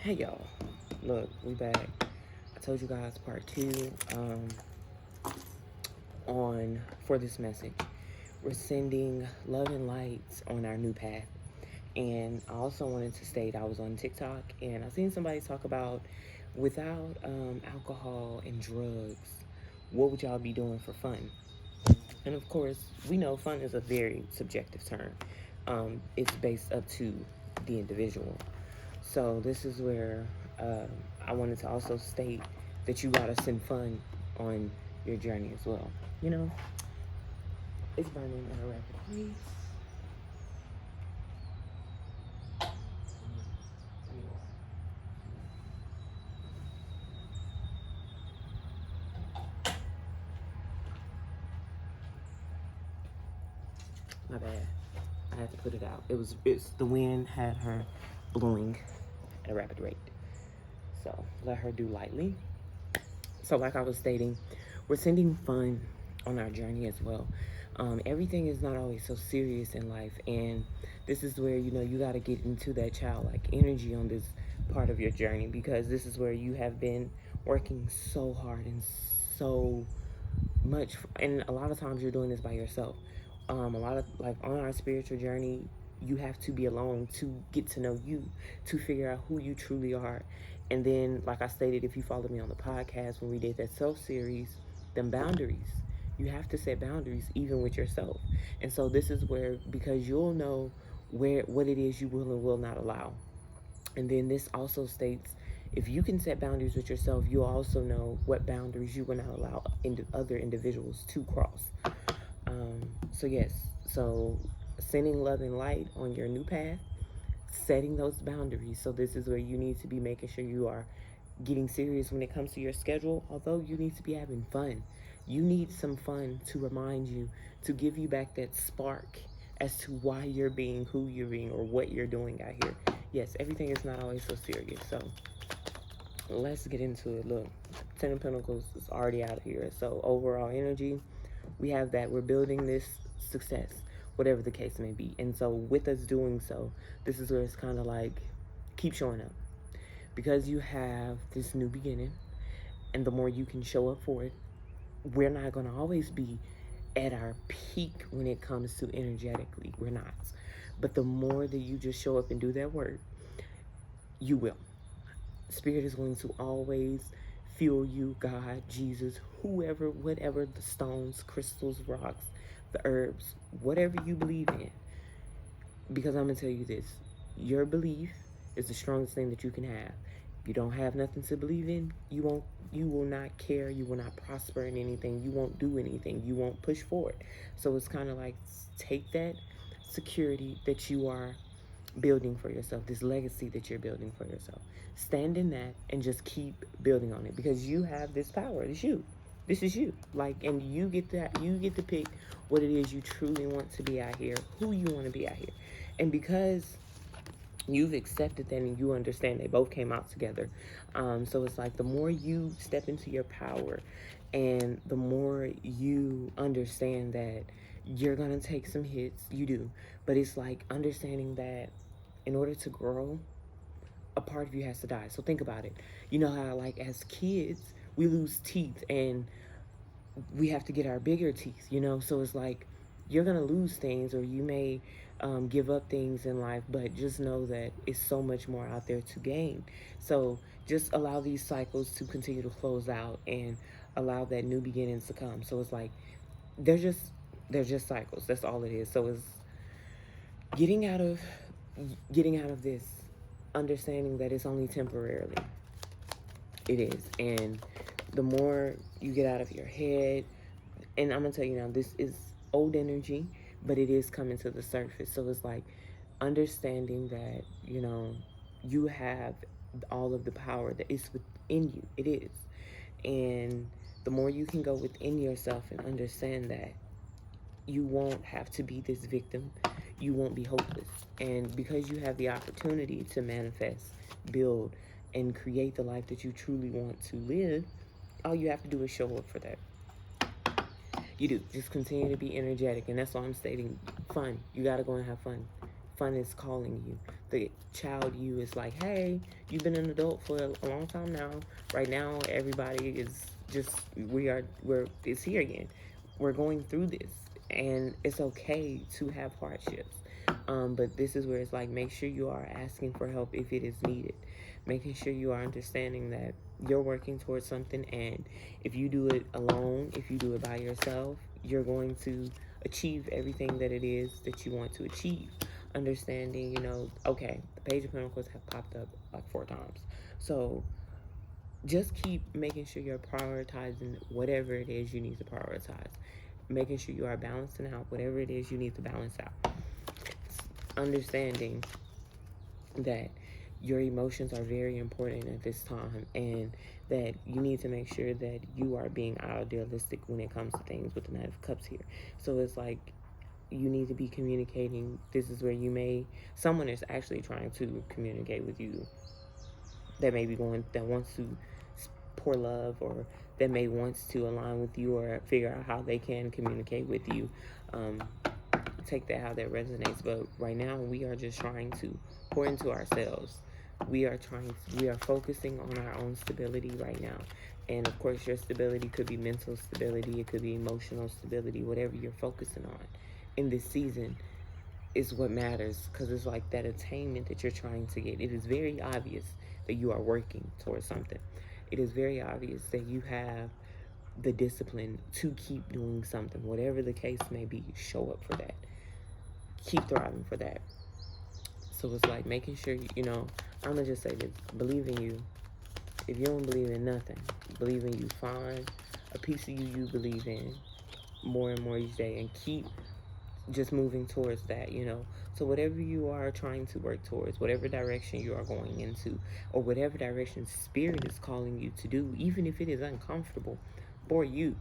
Hey y'all, look, we back. I told you guys part two on for this message. We're sending love and lights on our new path. And I also wanted to state I was on TikTok and I seen somebody talk about without alcohol and drugs, what would y'all be doing for fun? And of course, we know fun is a very subjective term. It's based up to the individual. So this is where I wanted to also state that you gotta send fun on your journey as well. You know, it's burning at a rapid pace. My bad. I had to put it out. It's the wind had her blowing at a rapid rate. So let her do lightly. So like I was stating, we're sending fun on our journey as well. Everything is not always so serious in life, and this is where you got to get into that childlike energy on this part of your journey, because this is where you have been working so hard and so much, and a lot of times you're doing this by yourself. A lot of, like, on our spiritual journey, you have to be alone to get to know you, to figure out who you truly are. And then, like I stated, if you followed me on the podcast when we did that self series, them boundaries, you have to set boundaries even with yourself. And so this is where, because you'll know where what it is you will and will not allow. And then this also states, if you can set boundaries with yourself, you also know what boundaries you will not allow other individuals to cross. So yes, so sending love and light on your new path, setting those boundaries. So this is where you need to be making sure you are getting serious when it comes to your schedule. Although you need to be having fun, you need some fun to remind you, to give you back that spark as to why you're being who you're being or what you're doing out here. Yes, everything is not always so serious. So let's get into it. Look, Ten of Pentacles is already out of here. So overall energy, we have that we're building this success, whatever the case may be. And so with us doing so, this is where it's kind of like, keep showing up, because you have this new beginning, and the more you can show up for it, we're not going to always be at our peak when it comes to energetically. We're not. But the more that you just show up and do that work, you will. Spirit is going to always fuel you, God, Jesus, whoever, whatever, the stones, crystals, rocks, the herbs, whatever you believe in. Because I'm going to tell you this, your belief is the strongest thing that you can have. If you don't have nothing to believe in, you will not care, you will not prosper in anything, you won't do anything, you won't push forward. So it's kind of like, take that security that you are building for yourself, this legacy that you're building for yourself. Stand in that and just keep building on it, because you have this power. It's you. This is you. Like, and you get to pick what it is you truly want to be out here, who you want to be out here. And because you've accepted that and you understand they both came out together. So it's like, the more you step into your power and the more you understand that you're going to take some hits, you do. But it's like understanding that in order to grow, a part of you has to die. So think about it. You know how, like, as kids, we lose teeth and we have to get our bigger teeth. So it's like, you're gonna lose things, or you may give up things in life, but just know that it's so much more out there to gain. So just allow these cycles to continue to close out and allow that new beginnings to come. So it's like, they're just they're just cycles. That's all it is. So it's getting out of getting out of this, understanding that it's only temporarily. It is. And the more you get out of your head, and I'm gonna tell you now, this is old energy, but it is coming to the surface. So it's like understanding that you have all of the power that is within you. It is. And the more you can go within yourself and understand that, you won't have to be this victim, you won't be hopeless. And because you have the opportunity to manifest, build, and create the life that you truly want to live, all you have to do is show up for that. You do. Just continue to be energetic. And that's why I'm stating fun. You got to go and have fun. fun is calling you. The child you is like, hey, you've been an adult for a long time now. Right now, everybody is just, it's here again. We're going through this, and it's okay to have hardships. But this is where it's like, make sure you are asking for help if it is needed. Making sure you are understanding that you're working towards something, and if you do it alone, if you do it by yourself, you're going to achieve everything that it is that you want to achieve. Understanding, okay, the Page of Pentacles have popped up like 4 times. So just keep making sure you're prioritizing whatever it is you need to prioritize. Making sure you are balancing out whatever it is you need to balance out. Understanding that your emotions are very important at this time, and that you need to make sure that you are being idealistic when it comes to things with the Knight of Cups here. So it's like, you need to be communicating. This is where someone is actually trying to communicate with you, that may be that wants to pour love, or that may wants to align with you, or figure out how they can communicate with you. Take that how that resonates. But right now, we are just trying to pour into ourselves. We are focusing on our own stability right now. And of course, your stability could be mental stability, it could be emotional stability, whatever you're focusing on in this season is what matters, because it's like that attainment that you're trying to get. It is very obvious that you are working towards something. It is very obvious that you have the discipline to keep doing something, whatever the case may be. Show up for that. Keep thriving for that. So it's like making sure, I'm going to just say this. Believe in you. If you don't believe in nothing, believe in you. Find a piece of you believe in more and more each day, and keep just moving towards that. So whatever you are trying to work towards, whatever direction you are going into, or whatever direction spirit is calling you to do, even if it is uncomfortable for you,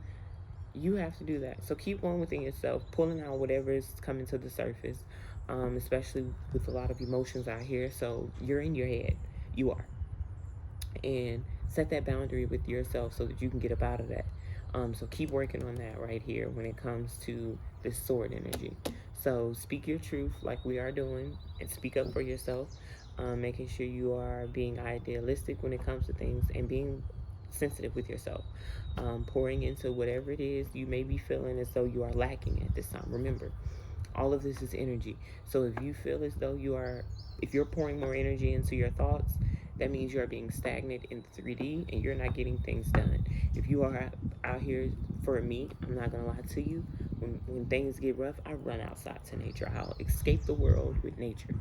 you have to do that. So keep going within yourself, pulling out whatever is coming to the surface, especially with a lot of emotions out here. So you're in your head. You are. And set that boundary with yourself so that you can get up out of that. So keep working on that right here when it comes to this sword energy. So speak your truth like we are doing, and speak up for yourself. Making sure you are being idealistic when it comes to things, and being sensitive with yourself. Pouring into whatever it is you may be feeling as though you are lacking at this time. Remember, all of this is energy. So if you feel as though if you're pouring more energy into your thoughts, that means you are being stagnant in 3D and you're not getting things done. If you are out here, for me, I'm not going to lie to you, when things get rough, I run outside to nature. I'll escape the world with nature.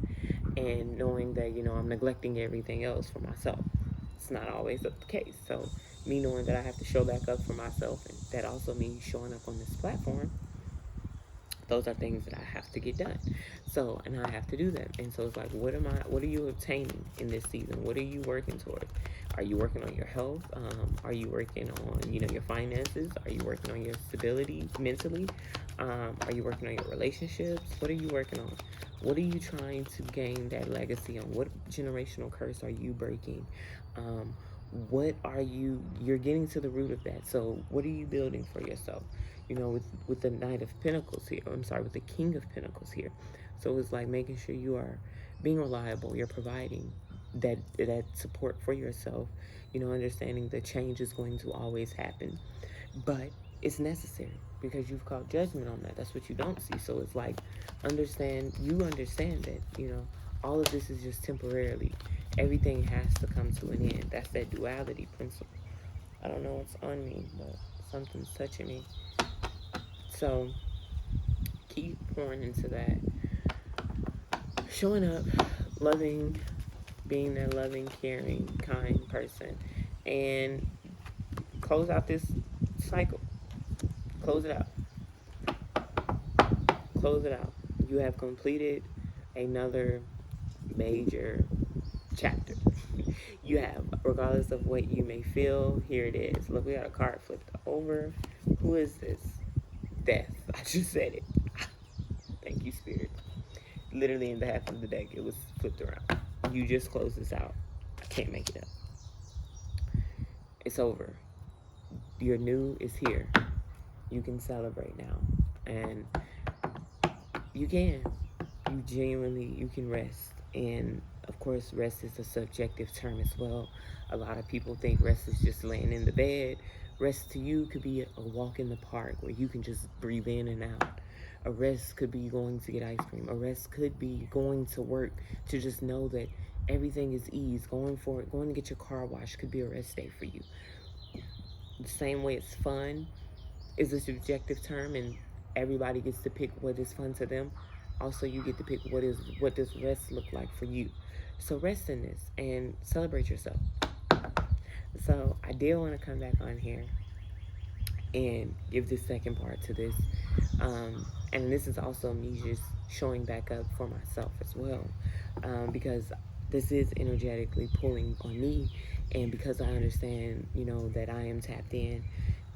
And knowing that, I'm neglecting everything else for myself. It's not always the case. So me knowing that I have to show back up for myself, and that also means showing up on this platform, those are things that I have to get done. So, and I have to do them. And so it's like, what are you obtaining in this season? What are you working toward? Are you working on your health? Are you working on, your finances? Are you working on your stability mentally? Are you working on your relationships? What are you working on? What are you trying to gain that legacy on? What generational curse are you breaking? What are you're getting to the root of that. So what are you building for yourself? With the Knight of Pentacles here, with the King of Pentacles here. So it's like making sure you are being reliable, you're providing that support for yourself, understanding that change is going to always happen, but it's necessary because you've called judgment on that. That's what you don't see. So it's like, understand that, all of this is just temporarily. Everything has to come to an end. That's that duality principle. I don't know what's on me, but something's touching me. So keep pouring into that. Showing up, loving, being that loving, caring, kind person. And close out this cycle. Close it out. Close it out. You have completed another major chapter. You have, regardless of what you may feel, here it is. Look, we got a card flipped over. Who is this? Death. I just said it. Thank you, Spirit. Literally in the half of the deck, it was flipped around. You just close this out. I can't make it up. It's over. Your new is here. You can celebrate now. And you can. you genuinely, you can rest. And of course, rest is a subjective term as well. A lot of people think rest is just laying in the bed. Rest to you could be a walk in the park where you can just breathe in and out. A rest could be going to get ice cream. A rest could be going to work to just know that everything is ease. Going for it, going to get your car washed could be a rest day for you. The same way it's fun is a subjective term, and everybody gets to pick what is fun to them. Also, you get to pick what does rest look like for you. So rest in this and celebrate yourself. So I did want to come back on here and give the second part to this. And this is also me just showing back up for myself as well, because this is energetically pulling on me, and because I understand, that I am tapped in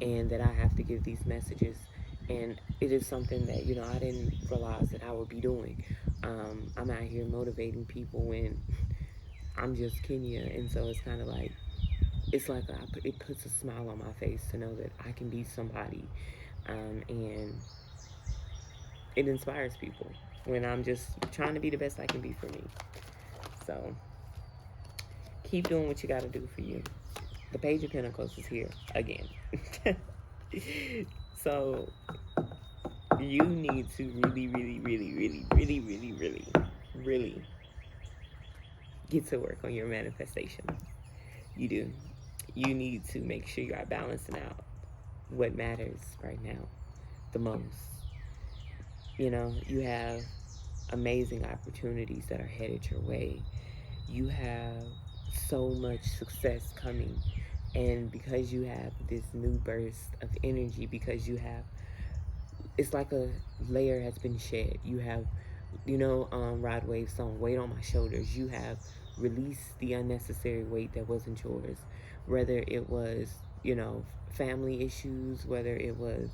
and that I have to give these messages. And it is something that, I didn't realize that I would be doing. I'm out here motivating people when I'm just Kenya, and so it's kind of like, it's like it puts a smile on my face to know that I can be somebody, and it inspires people when I'm just trying to be the best I can be for me. So keep doing what you got to do for you. The Page of Pentacles is here again. So you need to really, really, really, really, really, really, really, really get to work on your manifestation. You do. You need to make sure you are balancing out what matters right now the most. You have amazing opportunities that are headed your way. You have so much success coming. And because you have this new burst of energy, because it's like a layer has been shed. You have, Rod Wave's song, Weight on My Shoulders. You have released the unnecessary weight that wasn't yours. Whether it was, family issues, whether it was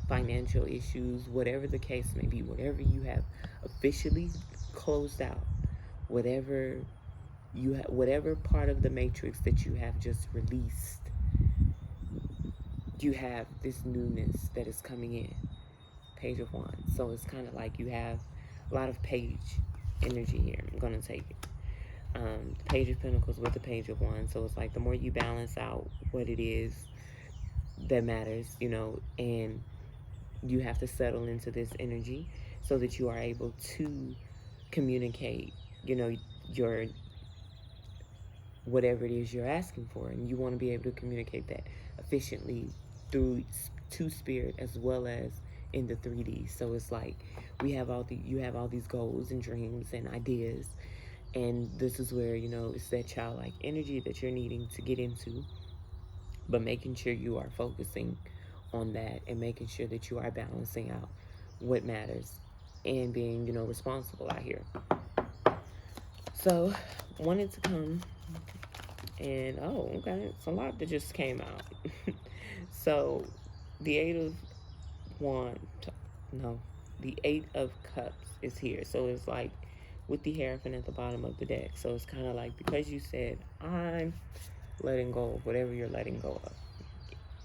financial issues, whatever the case may be, whatever you have officially closed out, whatever whatever part of the matrix that you have just released, you have this newness that is coming in. Page of Wands. So it's kind of like you have a lot of page energy here. I'm going to take it. The Page of Pentacles with the Page of Wands. So it's like the more you balance out what it is that matters, and you have to settle into this energy so that you are able to communicate, your whatever it is you're asking for. And you want to be able to communicate that efficiently through to spirit as well as in the 3D. So it's like you have all these goals and dreams and ideas, and this is where, it's that childlike energy that you're needing to get into, but making sure you are focusing on that and making sure that you are balancing out what matters and being, responsible out here. So wanted to come and okay, it's a lot that just came out. So the the 8 of Cups is here. So it's like with the Hierophant at the bottom of the deck. So it's kind of like, because you said, I'm letting go of whatever you're letting go of.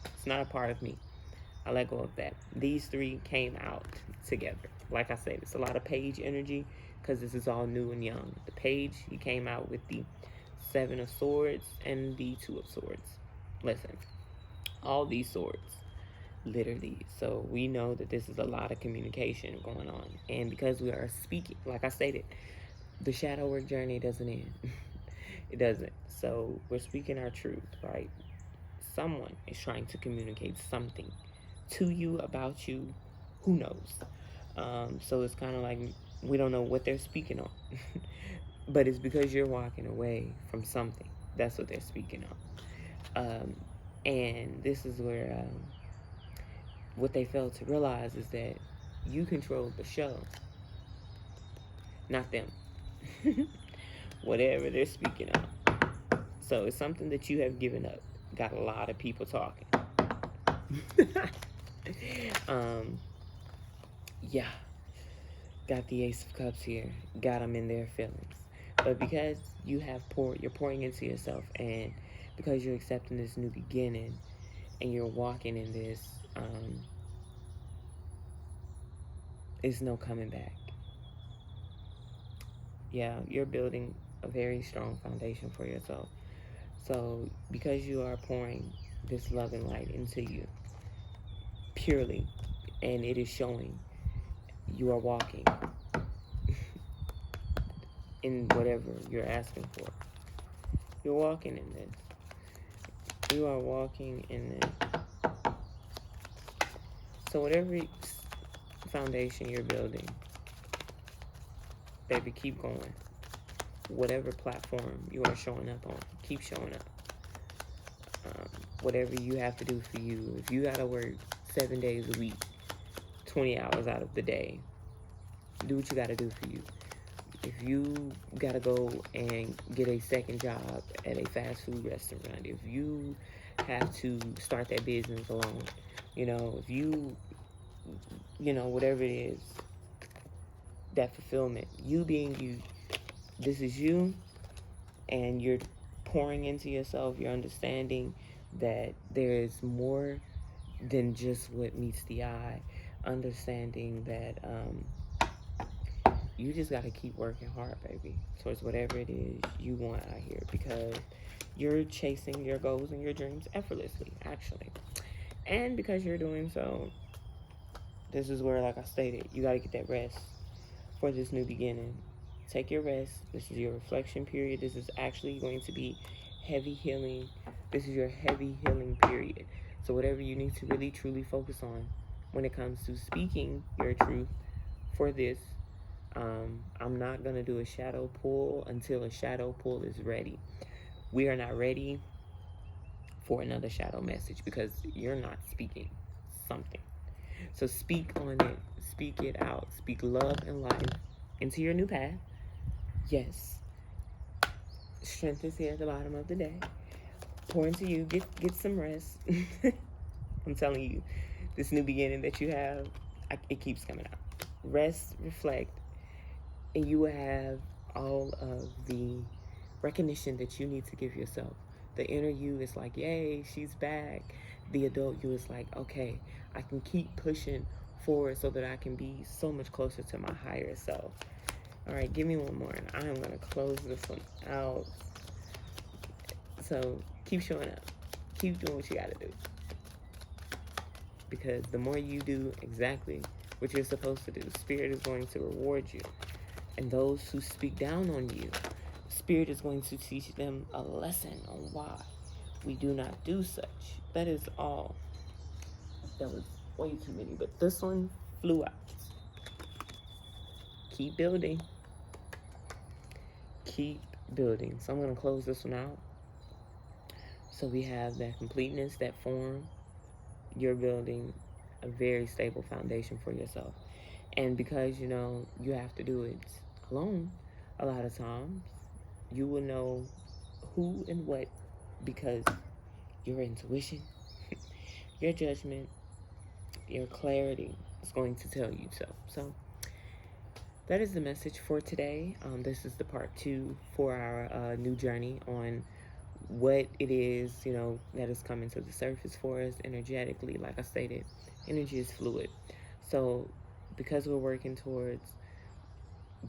It's not a part of me. I let go of that. These three came out together. Like I said, it's a lot of page energy because this is all new and young. The page, he came out with the 7 of Swords and the 2 of Swords. Listen, all these swords, literally. So we know that this is a lot of communication going on. And because we are speaking, like I stated, the shadow work journey doesn't end. It doesn't. So we're speaking our truth, right? Someone is trying to communicate something to you, about you, who knows. So it's kind of like we don't know what they're speaking on. But it's because you're walking away from something. That's what they're speaking on. And this is where what they fail to realize is that you control the show, not them. Whatever they're speaking on. So it's something that you have given up. Got a lot of people talking. Yeah. Got the Ace of Cups here. Got them in their feelings. But because you're pouring into yourself, and because you're accepting this new beginning, and you're walking in this, it's no coming back. Yeah, you're building a very strong foundation for yourself. So because you are pouring this love and light into you purely, and it is showing, you are walking in whatever you're asking for. You're walking in this. You are walking in this. So whatever foundation you're building, baby, keep going. Whatever platform you are showing up on, keep showing up. Whatever you have to do for you. If you gotta work 7 days a week, 20 hours out of the day, do what you gotta do for you. If you gotta go and get a second job at a fast food restaurant, if you have to start that business alone, if whatever it is, that fulfillment, you being you, this is you, and you're pouring into yourself, you're understanding that there is more than just what meets the eye, understanding that you just got to keep working hard, baby, towards whatever it is you want out here, because you're chasing your goals and your dreams effortlessly, actually. And because you're doing so, this is where, like I stated, you got to get that rest for this new beginning. Take your rest. This is your reflection period. This is actually going to be heavy healing. This is your heavy healing period. So whatever you need to really truly focus on when it comes to speaking your truth for this, I'm not going to do a shadow pull until a shadow pull is ready. We are not ready for another shadow message because you're not speaking something. So speak on it. Speak it out. Speak love and life into your new path. Yes. Strength is here at the bottom of the day. Pour into you. Get some rest. I'm telling you, this new beginning that you have, it keeps coming out. Rest, reflect, and you will have all of the recognition that you need to give yourself. The inner you is like, yay, she's back. The adult you is like, okay, I can keep pushing forward so that I can be so much closer to my higher self. All right, give me one more, and I am going to close this one out. So keep showing up. Keep doing what you got to do. Because the more you do exactly what you're supposed to do, Spirit is going to reward you. And those who speak down on you, Spirit is going to teach them a lesson on why we do not do such. That is all. That was way too many, but this one flew out. Keep building. Keep building. So I'm going to close this one out. So we have that completeness, that form. You're building a very stable foundation for yourself. And because, you have to do it alone a lot of times, you will know who and what because your intuition, your judgment, your clarity is going to tell you so. So that is the message for today. This is the part 2 for our new journey on what it is, that is coming to the surface for us energetically. Like I stated, energy is fluid. So because we're working towards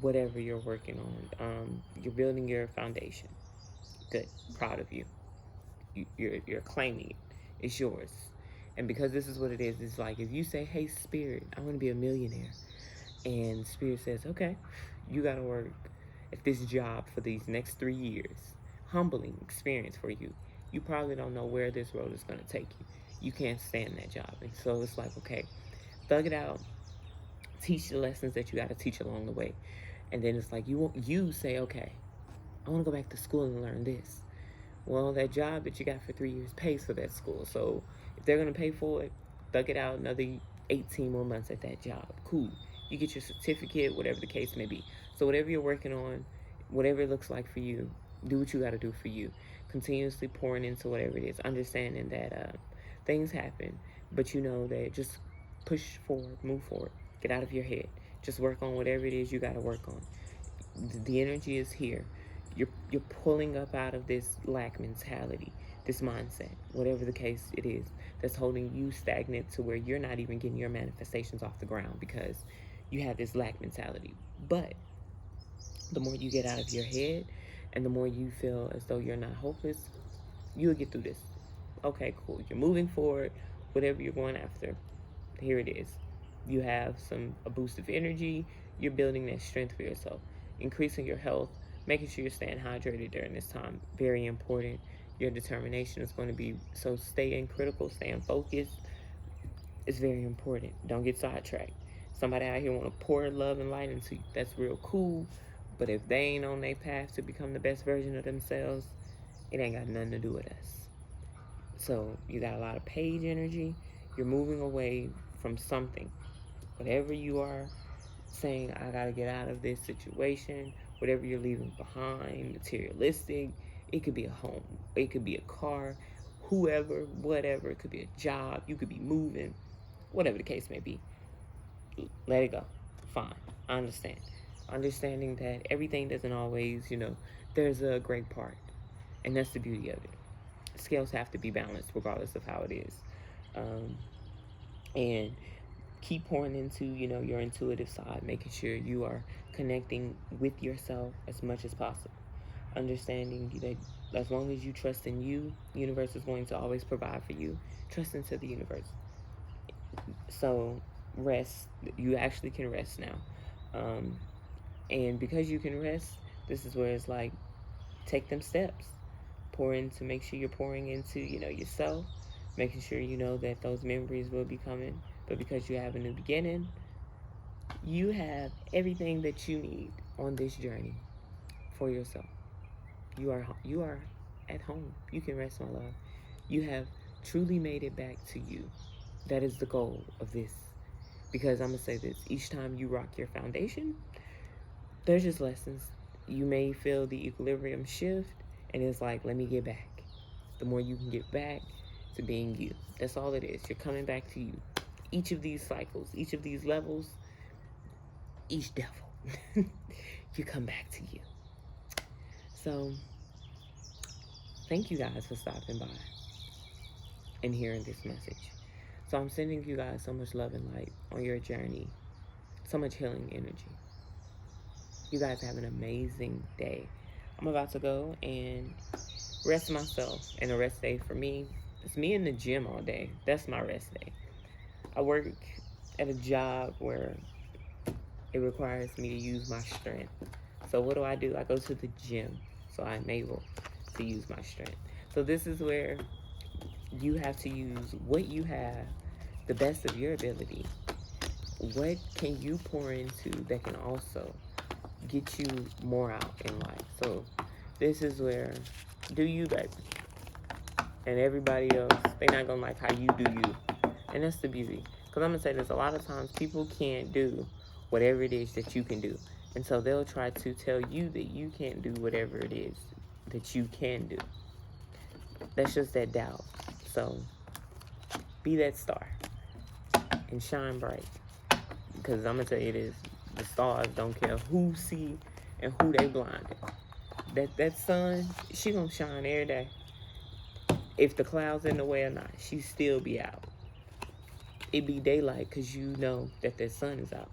whatever you're working on, you're building your foundation. Good. Proud of you. You're claiming it. It's yours. And because this is what it is, it's like if you say, hey, Spirit, I want to be a millionaire. And Spirit says, okay, you got to work at this job for these next 3 years. Humbling experience for you. You probably don't know where this road is going to take you. You can't stand that job. And so it's like, okay, thug it out. Teach the lessons that you got to teach along the way. And then it's like you say, okay, I want to go back to school and learn this. Well, that job that you got for 3 years pays for that school. So if they're going to pay for it, thug it out another 18 more months at that job. Cool. You get your certificate, whatever the case may be. So whatever you're working on, whatever it looks like for you, do what you got to do for you. Continuously pouring into whatever it is. Understanding that things happen, but you know that just push forward, move forward. Get out of your head. Just work on whatever it is you got to work on. The energy is here. You're pulling up out of this lack mentality, this mindset, whatever the case it is, that's holding you stagnant to where you're not even getting your manifestations off the ground because you have this lack mentality. But The more you get out of your head and the more you feel as though you're not hopeless, you'll get through this. Okay, cool. You're moving forward, whatever you're going after. Here it is. You have a boost of energy. You're building that strength for yourself, increasing your health, making sure you're staying hydrated during this time. Very important. Your determination is going to be so. Staying critical, staying focused is very important. Don't get sidetracked. Somebody out here want to pour love and light into you. That's real cool. But if they ain't on their path to become the best version of themselves, it ain't got nothing to do with us. So you got a lot of page energy. You're moving away from something. Whatever you are saying, I got to get out of this situation, whatever you're leaving behind, materialistic, it could be a home, it could be a car, whoever, whatever, it could be a job, you could be moving, whatever the case may be. Let it go. Fine. I understand. Understanding that everything doesn't always, there's a great part. And that's the beauty of it. Scales have to be balanced regardless of how it is. And keep pouring into, your intuitive side, making sure you are connecting with yourself as much as possible. Understanding that as long as you trust in you, the universe is going to always provide for you. Trust into the universe. So rest. You actually can rest now. And because you can rest, this is where it's like, take them steps. Make sure you're pouring into, yourself, making sure you know that those memories will be coming. But because you have a new beginning, you have everything that you need on this journey for yourself. You are at home. You can rest, my love. You have truly made it back to you. That is the goal of this. Because I'm going to say this, each time you rock your foundation, there's just lessons. You may feel the equilibrium shift, and it's like, let me get back. The more you can get back to being you. That's all it is. You're coming back to you. Each of these cycles, each of these levels, each devil, you come back to you. So, thank you guys for stopping by and hearing this message. So I'm sending you guys so much love and light on your journey, so much healing energy. You guys have an amazing day. I'm about to go and rest myself, and a rest day for me, it's me in the gym all day. That's my rest day. I work at a job where it requires me to use my strength. So what do? I go to the gym so I'm able to use my strength. So this is where you have to use what you have, the best of your ability. What can you pour into that can also get you more out in life? So this is where, do you, baby. And everybody else, they're not gonna like how you do you. And that's the beauty. Because I'm gonna say this, a lot of times people can't do whatever it is that you can do. And so they'll try to tell you that you can't do whatever it is that you can do. That's just that doubt. So be that star and shine bright. Because I'm gonna tell you this, the stars don't care who see and who they blinded. That sun, she gonna shine every day. If the clouds in the way or not, she still be out. It be daylight because you know that the sun is out.